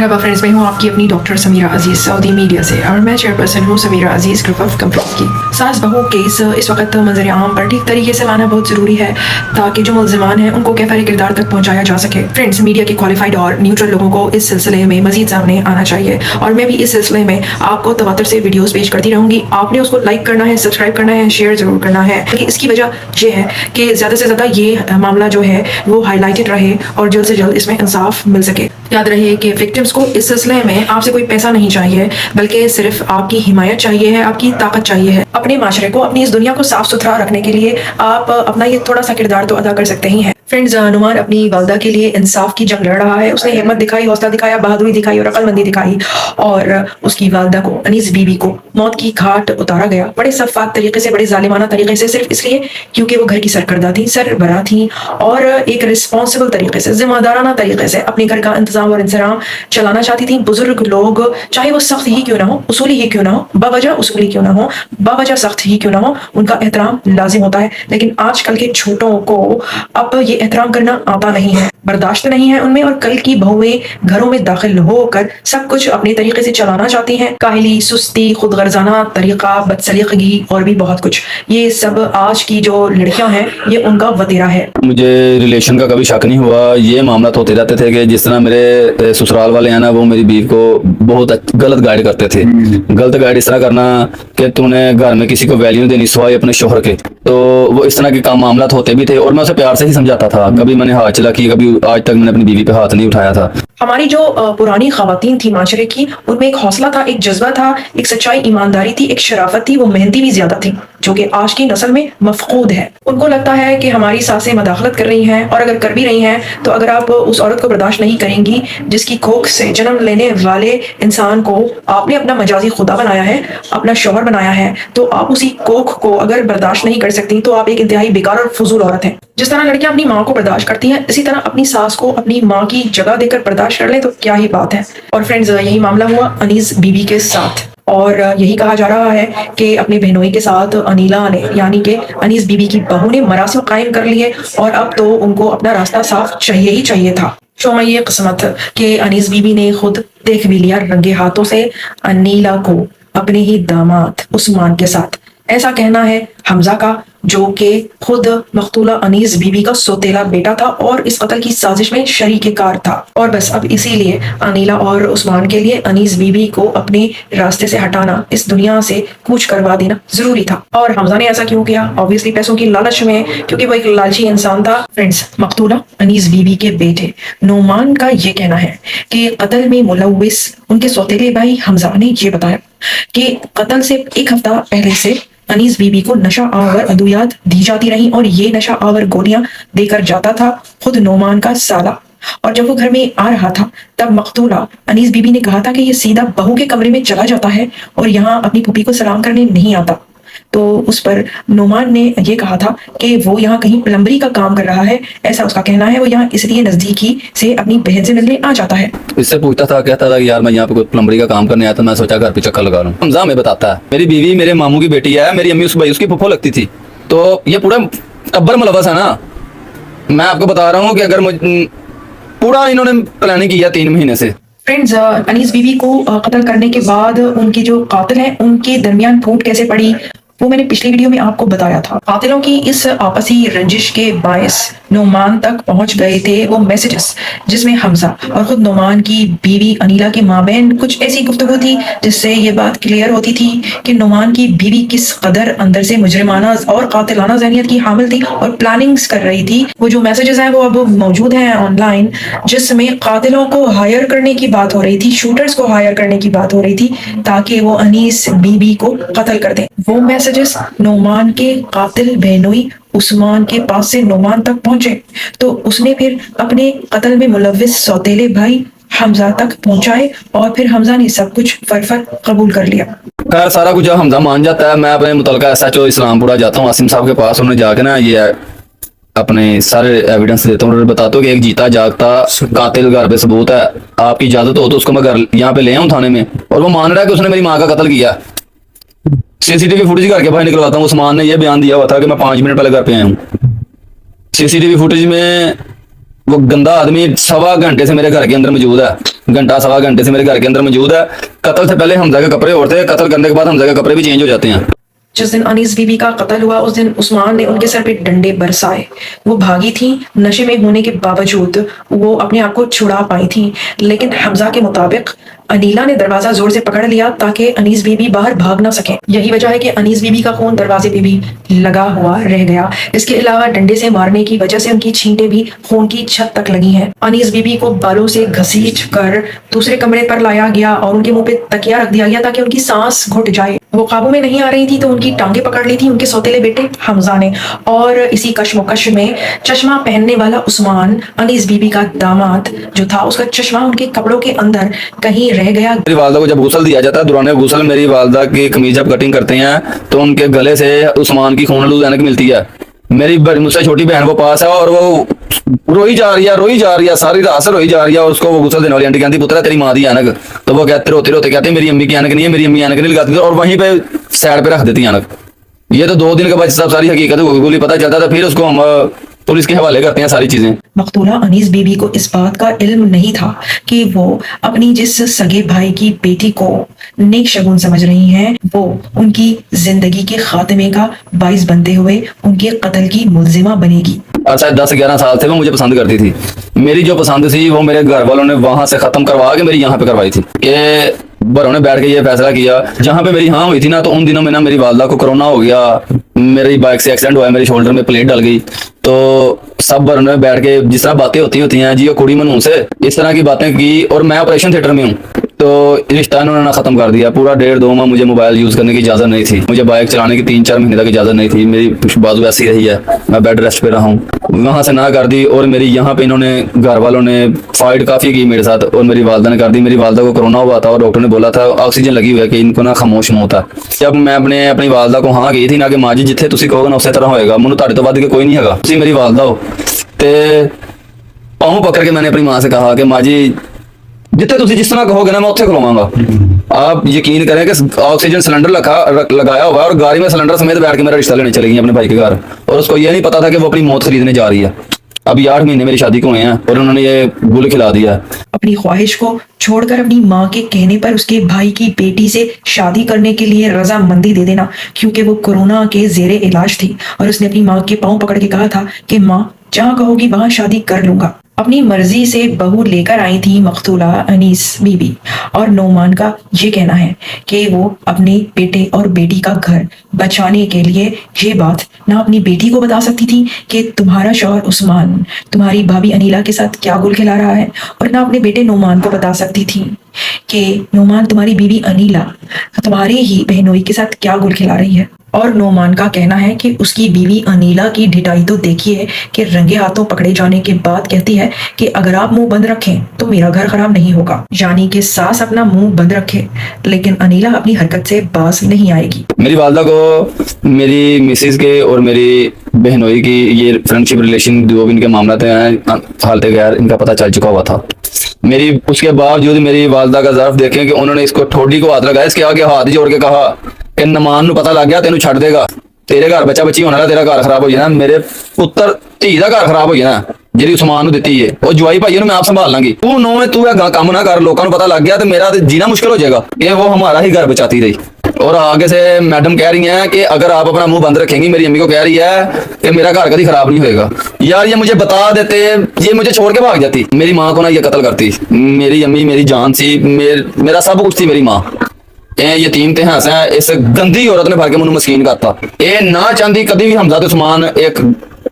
मरहबा friends, मैं हूँ आपकी अपनी डॉक्टर समीरा अजीज़ सऊदी मीडिया से और मैं चेयरपर्सन हूँ समीरा अजीज़ ग्रुप ऑफ कंपनीज की। सास बहू केस इस वक्त मंजर आम पर ठीक तरीके से लाना बहुत ज़रूरी है ताकि जो मुल्ज़िमान हैं उनको कैफर किरदार तक पहुँचाया जा सके। फ्रेंड्स, मीडिया के क्वालिफाइड और न्यूट्रल लोगों को इस सिलसिले में मजीद सामने आना चाहिए और मैं भी इस सिलसिले में आपको तवातर से वीडियोज़ पेश करती रहूँगी। आपने उसको लाइक करना है, सब्सक्राइब करना है, शेयर ज़रूर करना है। इसकी वजह यह है कि ज़्यादा से ज़्यादा ये मामला जो है वो हाईलाइटेड रहे और जल्द से जल्द इसमें इंसाफ मिल सके। याद रहे कि विक्टिम्स को इस सिलसिले में आपसे कोई पैसा नहीं चाहिए, बल्कि सिर्फ आपकी हिमायत चाहिए है, आपकी ताकत चाहिए है। अपने माशरे को, अपनी इस दुनिया को साफ सुथरा रखने के लिए आप अपना ये थोड़ा सा किरदार तो अदा कर सकते ही हैं। फ्रेंड्स, नुमान अपनी वालदा के लिए इंसाफ की जंग लड़ रहा है। उसने हिम्मत दिखाई, हौसला दिखाया, बहादुरी दिखाई और अक्लमंदी दिखाई और उसकी वालदा को, अनीस बीबी को मौत की घाट उतारा गया बड़े सफाक तरीके से, बड़े जालिमाना तरीके से, सिर्फ इसलिए क्योंकि वो घर की सरकर्दा थी, सरबराह थी और एक रिस्पॉन्सिबल तरीके से, जिम्मेदाराना तरीके से अपने घर का इंतजाम और इंसराम चलाना चाहती थी। बुजुर्ग लोग, चाहे वो सख्त ही क्यों ना हो, उसूली ही क्यों ना हो, बावजह उसूली क्यों ना हो, बावजह सख्त ही क्यों ना हो, उनका एहतराम लाजिम होता है। लेकिन आजकल के छोटों को अब ये एहतराम करना आता नहीं है, बर्दाश्त नहीं है उनमें और कल की बहुएं घरों में दाखिल होकर सब कुछ अपने तरीके से चलाना चाहती हैं। काहली, सुस्ती, खुदगर्जाना तरीका, बदसलीकगी और भी बहुत कुछ, ये सब आज की जो लड़कियां हैं ये उनका वतीरा है। मुझे रिलेशन का कभी शक नहीं हुआ। ये मामला होते रहते थे कि जिस तरह मेरे ससुराल वाले हैं ना, वो मेरी बीवी को बहुत गलत गाइड करते थे। गलत गाइड इस तरह करना कि तूने घर में किसी को वैल्यू देनी सिवाय अपने शोहर के, तो वो इस तरह के काम मामला होते भी थे और मैं उसे प्यार से ही समझाता था। कभी मैंने हाथ चला की, कभी आज तक मैंने अपनी बीवी पे हाथ नहीं उठाया था। हमारी जो पुरानी खवातीन थी माशरे की, उनमें एक हौसला था, एक जज्बा था, एक सच्चाई, ईमानदारी थी, एक शराफत थी, वो मेहनती भी ज्यादा थी, जो कि आज की नस्ल में मफकूद है। उनको लगता है कि हमारी सासें मदाखलत कर रही हैं और अगर कर भी रही हैं तो अगर आप उस औरत को बर्दाश्त नहीं करेंगी जिसकी कोख से जन्म लेने वाले इंसान को आपने अपना मजाजी खुदा बनाया है, अपना शौहर बनाया है, तो आप उसी कोख को अगर बर्दाश्त नहीं कर सकती तो आप एक इंतहाई बेकार और फजूल औरत हैं। जिस तरह लड़कियां अपनी माँ को बर्दाश्त करती हैं, इसी तरह अपनी सास को अपनी माँ की जगह देकर बर्दाश्त कर लें तो क्या ही बात है। और फ्रेंड्स, यही मामला हुआ अनीस बीबी के साथ और यही कहा जा रहा है कि अपने बहनोई के साथ अनीला ने, यानी कि अनीस बीबी की बहू ने मरासिम कायम कर लिए और अब तो उनको अपना रास्ता साफ चाहिए ही चाहिए था। शोमा ये किस्मत कि अनीस बीबी ने खुद देख भी लिया रंगे हाथों से अनीला को अपने ही दामाद उस्मान के साथ। ऐसा कहना है हमजा का, जो कि खुद मकतूला अनीस बीबी का सोतेला बेटा था और इस कत्ल की साजिश में शरीक कार था। और बस अब इसीलिए अनीला और उस्मान के लिए अनीस बीबी को अपने रास्ते से हटाना, इस दुनिया से कूच करवा देना जरूरी था। और हमजा ने ऐसा क्यों किया? ऑब्वियसली पैसों की लालच में, क्योंकि वो एक लालची इंसान था। फ्रेंड्स, मकतूला अनीस बीबी के बेटे नोमान का ये कहना है कि कत्ल में मुलव्विस उनके सौतेले भाई हमजा ने ये बताया कि कत्ल से एक हफ्ता पहले से अनीस बीबी को नशा आवर अद्वियात दी जाती रही और ये नशा आवर गोलियां देकर जाता था खुद नोमान का साला। और जब वो घर में आ रहा था तब मकतूला अनीस बीबी ने कहा था कि ये सीधा बहू के कमरे में चला जाता है और यहाँ अपनी पुपी को सलाम करने नहीं आता। तो उस पर नोमान ने ये कहा था कि वो यहाँ कहीं प्लम्बरी का काम कर रहा है, ऐसा उसका कहना है। वो यहाँ इसलिए नजदीकी से अपनी बहन से मिलने आ जाता है। इससे पूछता था, कहता था कि यार मैं यहाँ पे कोई प्लम्बरी का काम करने आया था, मैं सोचा घर पे चक्कर लगा लूं। हमजा में बताता है मेरी बीवी मेरे मामू की बेटी है, मेरी अम्मी उस भाई उसकी फुफो लगती थी, तो ये पूरा टब्बर मुलव्वस है ना। मैं आपको बता रहा हूँ कि अगर पूरा इन्होंने प्लानिंग किया 3 महीने से। फ्रेंड्स, अनीस बीबी को कत्ल करने के बाद उनकी जो कातिल है उनके दरमियान फूट कैसे पड़ी वो मैंने पिछली वीडियो में आपको बताया था। कातिलों की इस आपसी रंजिश के बायस नोमान तक पहुंच गए थे वो मैसेजेस जिसमें हमजा और खुद नोमान की बीवी अनीला के माबैन कुछ ऐसी गुफ्तगू थी जिससे ये बात क्लियर होती थी कि नोमान की बीवी किस कदर अंदर से मुजरिमाना और कातिलाना ज़हनियत की हामिल थी और प्लानिंग्स कर रही थी। वो जो मैसेजेस हैं वो अब मौजूद हैं ऑनलाइन, जिसमें कातिलों को हायर करने की बात हो रही थी, शूटर्स को हायर करने की बात हो रही थी ताकि वो अनीस बीबी को कत्ल कर दें। वो मैसेजेस नोमान के कातिल बहनोई उस्मान के पास से नोमान तक पहुंचे तो उसने फिर अपने कत्ल में मुलव्विस सौतेले भाई हमजा तक पहुंचाए और फिर हमजा ने सब कुछ फर कबूल कर लिया। खैर, सारा कुछ जब हमजा मान जाता है, मैं अपने मुतलका SHO इस्लामपुरा जाता हूँ आसिम साहब के पास। उन्हें जाके ना ये अपने सारे एविडेंस देता हूँ और बताता हूँ कि एक जीता जागता कातिल घर पे सबूत है, आपकी इजाजत हो तो उसको मैं घर यहाँ पे ले आऊँ थाने में, और वो मान रहा है कि उसने मेरी माँ का कत्ल किया। सीसीटीवी फुटेज करके भाई निकलवाता हूँ। उस्मान ने यह बयान दिया हुआ था कि मैं 5 मिनट पहले घर पे आया हूँ। सीसीटीवी फुटेज में वो गंदा आदमी 1.25 घंटे से मेरे घर के अंदर मौजूद है, घंटा 1.25 घंटे से मेरे घर के अंदर मौजूद है। कत्ल से पहले हमजा के कपड़े ओढ़ते हैं, कत्ल करने के बाद हमजा के कपड़े भी चेंज हो जाते हैं। जिस दिन अनीस बीबी का कत्ल हुआ उस दिन उस्मान ने उनके सर पे डंडे बरसाए। वो भागी थी, नशे में होने के बावजूद वो अपने आप को छुड़ा पाई थी, लेकिन हमजा के मुताबिक अनीला ने दरवाजा जोर से पकड़ लिया ताकि अनीस बीबी बाहर भाग ना सके। यही वजह है कि अनीस बीबी का खून दरवाजे पे भी लगा हुआ रह गया। इसके अलावा डंडे से मारने की वजह से उनकी छींटें भी खून की छत तक लगी हैं। अनीस बीबी को बालों से घसीट कर दूसरे कमरे पर लाया गया और उनके मुंह पे तकिया रख दिया गया ताकि उनकी सांस घुट जाए। वो काबू में नहीं आ रही थी तो उनकी टांगे पकड़ ली थी उनके सौतेले बेटे हमजा ने। और इसी कशमकश में चश्मा पहनने वाला उस्मान, अनीस बीबी का दामाद जो था, उसका चश्मा उनके कपड़ों के अंदर कहीं रह गया। मेरी वालदा को जब गुस्ल दिया जाता है, दौरान गुस्ल मेरी वालदा की कमीज जब कटिंग करते हैं तो उनके गले से उस्मान की खून ऐनक मिलती है। मेरी मुझसे छोटी बहन वो पास है और वो रोई जा रही है, सारी रात से रोई जा रही है। और उसको वो गुस्सा देने वाली आंटी कहती पुत्र तेरी माँ दी ऐनक, तो वो कहते रोते रोते कहते मेरी अम्मी की ऐनक नहीं है, मेरी अम्मी ऐनक नहीं लगाती, और वहीं पे साइड पे रख देती ऐनक। ये तो 2 दिन के बाद सब सारी हकीकत गोली पता चलता था, फिर उसको हम पुलिस के हवाले करते हैं सारी चीजें। मकतूला अनीस बीबी को इस बात का इल्म नहीं था कि वो अपनी जिस सगे भाई की बेटी को नेक शगुन समझ रही हैं, वो उनकी जिंदगी के खात्मे का बाइस बनते हुए उनके कत्ल की मुल्जिमा बनेगी। अच्छा 10-11 साल से वो मुझे पसंद करती थी। मेरी जो पसंद थी वो मेरे घर वालों ने वहां से खत्म करवा के मेरी यहाँ पे करवाई थी कि बड़ों ने बैठ के ये फैसला किया। जहाँ पे मेरी हाँ हुई थी ना, तो उन दिनों में ना मेरी वालदा को कोरोना हो गया, मेरी बाइक से एक्सीडेंट हुआ, मेरे शोल्डर में प्लेट डल गई। तो सब बड़ों ने बैठ के जिस तरह बातें होती हैं जी, वो कुड़ी मनू से इस तरह की बातें की, और मैं ऑपरेशन थिएटर में हूँ, तो रिश्ता इन्होंने खत्म कर दिया। पूरा 1.5-2 माह मुझे मोबाइल यूज करने की इजाजत नहीं थी, मुझे बाइक चलाने की 3-4 महीने तक इजाजत नहीं थी। मेरी बाजू ऐसी रही है, मैं बेड रेस्ट पे रहा हूँ, वहां से ना कर दी। और मेरी यहाँ पे इन्होंने घर वालों ने फाइट काफी की मेरे साथ, और मेरी वालदा ने कर दी। मेरी वालदा को कोरोना हुआ था और डॉक्टर ने बोला था ऑक्सीजन लगी हुई है कि इनको ना खामोश मौत है। जब मैं अपनी वालदा को हाँ गई थी ना कि माँ जी जिथे तुसी कहोगे ना उस तरह होएगा, मैनू तुहाडे तो वध के कोई नहीं हैगा, तुसी मेरी वालदा हो। ते पाँव पकड़ के मैंने अपनी माँ से कहा कि माँ जी जिथे तुसी जिस तरह कहोगे ना मैं उत्थे खलोवांगा। आप यकीन करें कि ऑक्सीजन सिलेंडर लगाया हुआ है और गाड़ी में सिलेंडर समेत बैठ के मेरा रिश्ता लेने चले गई अपने भाई के घर, और उसको ये नहीं पता था कि वो अपनी मौत खरीदने जा रही है। अभी 8 महीने मेरी शादी को हुए हैं और उन्होंने ये गुल खिला दिया। अपनी ख्वाहिश को छोड़कर अपनी माँ के कहने पर उसके भाई की बेटी से शादी करने के लिए रजामंदी दे देना, क्योंकि वो कोरोना के जेरे इलाज थी और उसने अपनी माँ के पांव पकड़ के कहा था कि माँ जहाँ कहोगी वहां शादी कर लूंगा। अपनी मर्जी से बहू लेकर आई थी मकतूला अनीस बीबी, और नोमान का ये कहना है कि वो अपने बेटे और बेटी का घर बचाने के लिए ये बात ना अपनी बेटी को बता सकती थी कि तुम्हारा शौहर उस्मान तुम्हारी भाभी अनीला के साथ क्या गुल खिला रहा है, और ना अपने बेटे नोमान को बता सकती थी कि नोमान तुम्हारी बीवी अनीला तुम्हारे ही बहनोई के साथ क्या गुल खिला रही है। और नोमान का कहना है कि उसकी बीवी अनीला की ढिठाई तो देखिए कि रंगे हाथों पकड़े जाने के बाद कहती है कि अगर आप मुंह बंद रखें तो मेरा घर खराब नहीं होगा, यानी कि सास अपना मुंह बंद रखे लेकिन अनीला अपनी हरकत से बाज नहीं आएगी। मेरी वालदा को मेरी मिसेज के और मेरी बहनोई की ये फ्रेंडशिप रिलेशन जो भी इनके मामला हैं हालत गैर इनका पता चल चुका हुआ था। मेरी उसके बावजूद मेरी वालदा का ज़र्फ देखें कि उन्होंने इसको ठोडी को हाथ लगाया, इसके आगे हाथ जोड़ के कहा कि नमान पता लग गया तेन छड़ देगा, तेरे घर बच्चा बच्ची होना, तेरा घर खराब हो जाना, मेरे पुत्र धी का घर खराब हो जाना जी उस्मान दी है और जवाई भाई मैं आप संभाल लांगी, तू नो में तू काम ना कर, लोगों को पता लग गया तो मेरा जीना मुश्किल हो जाएगा। ये वो हमारा ही घर बचाती रही। और आगे से मैडम कह रही हैं कि अगर आप अपना मुंह बंद रखेंगी, मेरी अम्मी को कह रही है कि मेरा घर कभी खराब नहीं होएगा। यार ये मुझे बता देते, ये मुझे छोड़ के भाग जाती, मेरी माँ को ना ये कत्ल करती। मेरी अम्मी मेरी जान थी, मेरा सब कुछ थी मेरी माँ। यतीम ते हंसा इस गंदी औरत ने भर के मुझे मस्कीन करता। ये ना चाहती कभी भी हमजा तो उस्मान एक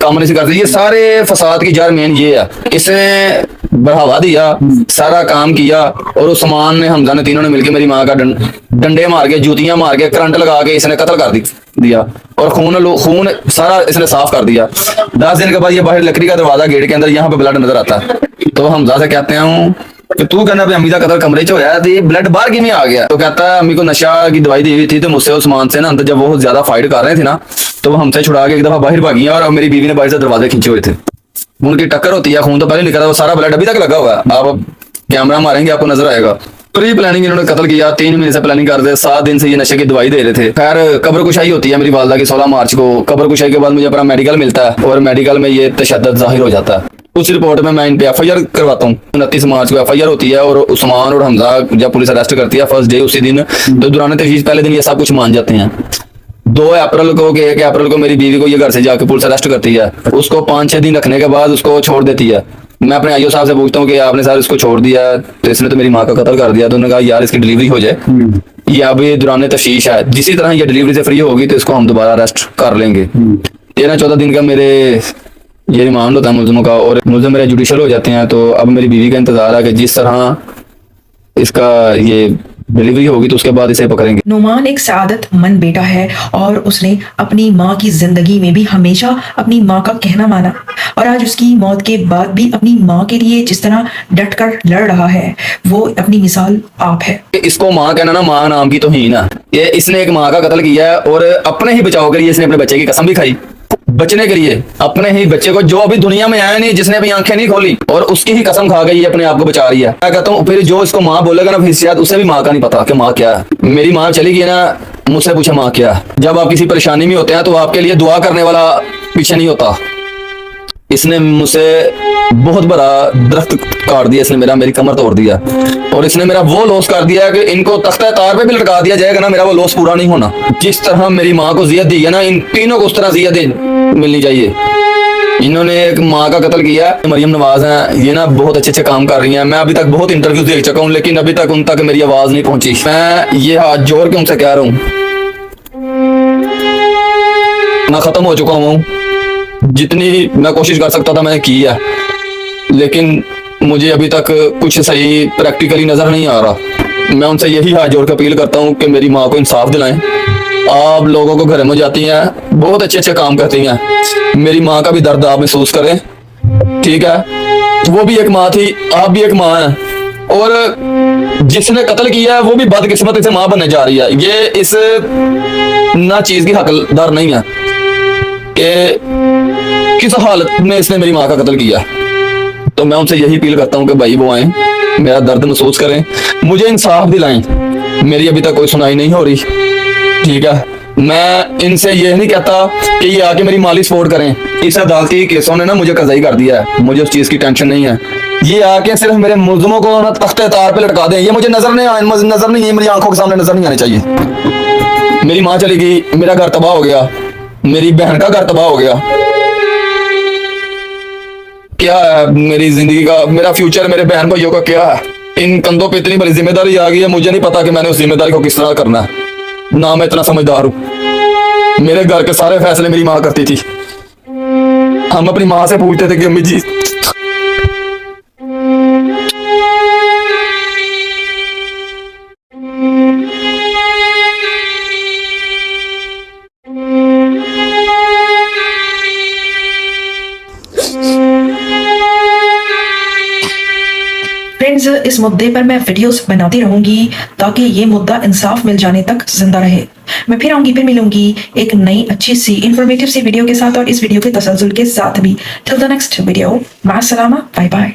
काम नहीं करते। ये सारे फसाद की जड़ मेन ये है, इसने बढ़ावा दिया, सारा काम किया, और उस्मान ने हमजा ने तीनों ने मिलकर मेरी माँ का डंडे मार के जूतियां मार के करंट लगा के इसने कत्ल कर दिया और खून सारा इसने साफ कर दिया। 10 दिन के बाद ये बाहर लकड़ी का दरवाजा गेट के अंदर यहाँ पे ब्लड नजर आता है। तो हमजा से कहते हैं कि तू कहना अम्मी का कत्ल कमरे च होया तो ये ब्लड बाहर किमें आ गया। तो कहता है अम्मी को नशा की दवाई दी हुई थी, तो मुझसे उस्मान से ना अंदर जब वो ज्यादा फाइट कर रहे थे ना, तो वो हमसे छुड़ा के एक दफा बाहर भागी और मेरी बीवी ने बाहर से दरवाजे खींचे हुए थे। उनकी टक्कर होती है, खून तो पहले निकला, वो सारा ब्लड अभी तक लगा हुआ है। आप कैमरा मारेंगे आपको नजर आएगा। प्री प्लानिंग इन्होंने कत्ल किया, 3 महीने से प्लानिंग कर रहे, 7 दिन से ये नशे की दवाई दे रहे थे। खैर कब्र कुशाई होती है मेरी वालदा की 16 मार्च को। कब्र कुशाई के बाद मुझे अपना मेडिकल मिलता है और मेडिकल में ये तशद्दुद जाहिर हो जाता है। उस रिपोर्ट में मैं इन पे FIR करवाता हूँ। 29 मार्च को FIR होती है और उस्मान और हमजा जब पुलिस अरेस्ट करती है फर्स्ट डे उसी दिन, तो दौरान तफ्तीश पहले दिन ये सब कुछ मान जाते हैं। 2 अप्रैल को 1 अप्रैल को मेरी बीवी को ये घर से जाके पुलिस अरेस्ट करती है। उसको 5-6 दिन रखने के बाद उसको छोड़ देती है। मैं अपने आईओ साहब से पूछता हूँ कि आपने सर इसको छोड़ दिया, तो इसने तो मेरी माँ का कत्ल कर दिया। तो उन्होंने कहा यार इसकी डिलीवरी हो जाए, ये अभी दौरान तफ्तीश है, जिसी तरह ये डिलीवरी से फ्री होगी तो इसको हम दोबारा अरेस्ट कर लेंगे। 13-14 दिन का मेरे ये रिमांड होता है मुल्जिमों का, और मुल्जिम मेरे जुडिशल हो जाते हैं। तो अब मेरी बीवी का इंतजार है कि जिस तरह इसका ये डिलीवरी होगी तो उसके बाद इसे पकड़ेंगे। नुमान एक सआदतमंद बेटा है और उसने अपनी माँ की जिंदगी में भी हमेशा अपनी माँ का कहना माना, और आज उसकी मौत के बाद भी अपनी माँ के लिए जिस तरह डट कर लड़ रहा है वो अपनी मिसाल आप है। इसको माँ कहना ना, माँ नाम की तौहीन है। ये इसने एक माँ का कत्ल किया है और अपने ही बचाव के लिए इसने अपने बच्चे की कसम भी खाई, बचने के लिए अपने ही बच्चे को, जो अभी दुनिया में आया नहीं, जिसने अभी आंखें नहीं खोली, और उसकी ही कसम खा गई, अपने आप को बचा रही है। मैं कहता हूँ फिर जो इसको माँ बोलेगा ना, फिर शायद उसे भी माँ का नहीं पता कि माँ क्या है। मेरी माँ चली गई ना, मुझसे पूछे माँ क्या है। जब आप किसी परेशानी में होते हैं तो आपके लिए दुआ करने वाला पीछे नहीं होता। इसने मुझसे बहुत बड़ा दरख्त काट दिया, इसने मेरी कमर तोड़ दिया, और इसने मेरा वो लॉस कर दिया कि इनको तख्ता तार पे भी लटका दिया जाएगा ना, मेरा वो लॉस पूरा नहीं होना। जिस तरह मेरी माँ को जियत दी है ना, इन तीनों को उस तरह जियत मिलनी चाहिए। इन्होंने एक माँ का कत्ल किया। मरियम नवाज हैं, ये ना बहुत अच्छे काम कर रही हैं। मैं अभी तक बहुत इंटरव्यू देख चुका हूँ, लेकिन अभी तक उन तक मेरी आवाज नहीं पहुंची। मैं ये हाथ जोड़ के उनसे कह रहा हूँ, मैं खत्म हो चुका हूँ। जितनी मैं कोशिश कर सकता था मैंने की है, लेकिन मुझे अभी तक कुछ सही प्रैक्टिकली नजर नहीं आ रहा। मैं उनसे यही हाथ जोड़ कर अपील करता हूँ कि मेरी माँ को इंसाफ दिलाएं। आप लोगों को घर में जाती हैं, बहुत अच्छे काम करती हैं, मेरी माँ का भी दर्द आप महसूस करें, ठीक है? वो भी एक माँ थी, आप भी एक माँ हैं, और जिसने कत्ल किया है वो भी बदकिस्मती से माँ बनने जा रही है। ये इस ना चीज की हकदार नहीं है कि किस हालत में इसने मेरी माँ का कत्ल किया। तो मैं उनसे यही अपील करता हूँ कि भाई वो आए, मेरा दर्द महसूस करें, मुझे इंसाफ दिलाएं। मेरी अभी तक कोई सुनाई नहीं हो रही, ठीक है? मैं इनसे ये नहीं कहता कि ये आके मेरी माली सपोर्ट करें। इस अदालती केसों ने ना मुझे कज़ाई कर दिया है, मुझे उस चीज की टेंशन नहीं है। ये आके सिर्फ मेरे मुल्जिमों को ना तख्ते तार पे लटका दें, ये मुझे नजर नहीं, मेरी आंखों के सामने नजर नहीं आने चाहिए। मेरी माँ चली गई, मेरा घर तबाह हो गया, मेरी बहन का घर तबाह हो गया। क्या है मेरी जिंदगी का, मेरा फ्यूचर, मेरे बहन भाइयों का क्या है? इन कंधों पे इतनी बड़ी जिम्मेदारी आ गई है, मुझे नहीं पता कि मैंने उस जिम्मेदारी को किस तरह करना है। ना मैं इतना समझदार हूं। मेरे घर के सारे फैसले मेरी माँ करती थी। हम अपनी माँ से पूछते थे कि अम्मी जी फ्रेंड्स, इस मुद्दे पर मैं वीडियोस बनाती रहूंगी ताकि ये मुद्दा इंसाफ मिल जाने तक जिंदा रहे। मैं फिर आऊंगी, फिर मिलूंगी एक नई अच्छी सी इंफॉर्मेटिव सी वीडियो के साथ, और इस वीडियो के तसलसल के साथ भी। टिल द नेक्स्ट वीडियो, माअस्सलामा, बाय बाय।